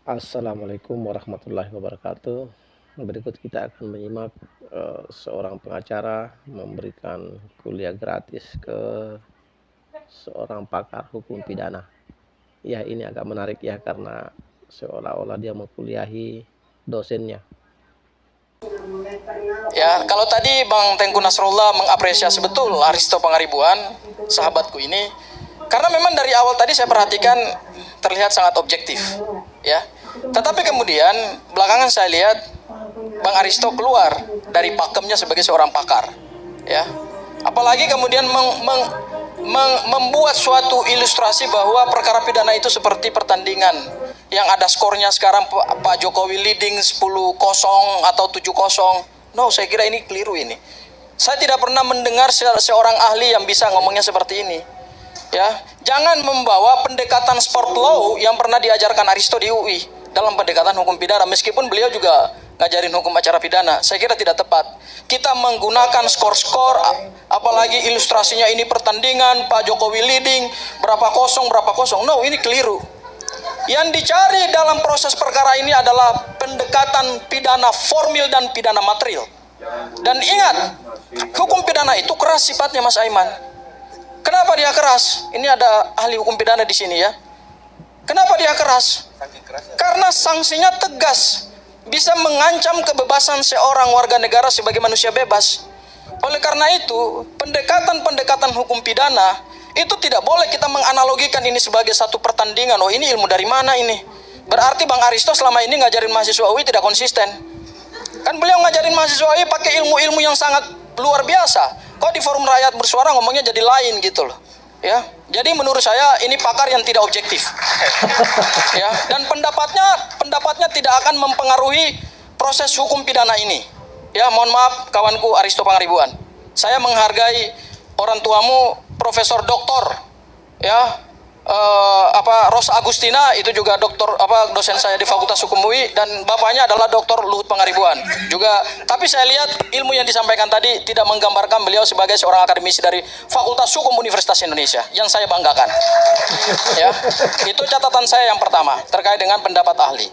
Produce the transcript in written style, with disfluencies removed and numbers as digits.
Assalamualaikum warahmatullahi wabarakatuh. Berikut kita akan menyimak seorang pengacara memberikan kuliah gratis ke seorang pakar hukum pidana. Ya, ini agak menarik ya, karena seolah-olah dia mengkuliahi dosennya. Ya, kalau tadi Bang Tengku Nasrullah mengapresiasi betul Aristo Pangaribuan, sahabatku ini, karena memang dari awal tadi saya perhatikan terlihat sangat objektif, ya. Tetapi kemudian belakangan saya lihat Bang Aristo keluar dari pakemnya sebagai seorang pakar, ya. Apalagi kemudian membuat suatu ilustrasi bahwa perkara pidana itu seperti pertandingan yang ada skornya sekarang Pak Jokowi leading 10-0 atau 7-0. No, saya kira ini keliru ini. Saya tidak pernah mendengar seorang ahli yang bisa ngomongnya seperti ini. Ya, jangan membawa pendekatan sport law yang pernah diajarkan Aristo di UI dalam pendekatan hukum pidana, meskipun beliau juga ngajarin hukum acara pidana. Saya kira tidak tepat. Kita menggunakan skor-skor, apalagi ilustrasinya ini pertandingan, Pak Jokowi leading, berapa kosong. No, ini keliru. Yang dicari dalam proses perkara ini adalah pendekatan pidana formil dan pidana material. Dan ingat, hukum pidana itu keras sifatnya, Mas Aiman. Kenapa dia keras? Ini ada ahli hukum pidana di sini ya. Kenapa dia keras? Karena sanksinya tegas, bisa mengancam kebebasan seorang warga negara sebagai manusia bebas. Oleh karena itu, pendekatan hukum pidana itu tidak boleh kita menganalogikan ini sebagai satu pertandingan. Oh, ini ilmu dari mana ini? Berarti Bang Aristo selama ini ngajarin mahasiswa UI tidak konsisten. Kan beliau ngajarin mahasiswa UI pakai ilmu-ilmu yang sangat luar biasa. Kok di forum rakyat bersuara ngomongnya jadi lain gitu loh. Ya, jadi menurut saya ini pakar yang tidak objektif. Ya, dan pendapatnya tidak akan mempengaruhi proses hukum pidana ini. Ya, mohon maaf kawanku Aristo Pangaribuan. Saya menghargai orang tuamu Profesor Doktor ya Rosa Agustina, itu juga dosen saya di Fakultas Hukum UI, dan bapaknya adalah Dr. Luhut Pangaribuan juga. Tapi saya lihat ilmu yang disampaikan tadi tidak menggambarkan beliau sebagai seorang akademisi dari Fakultas Hukum Universitas Indonesia yang saya banggakan. Ya, itu catatan saya yang pertama terkait dengan pendapat ahli.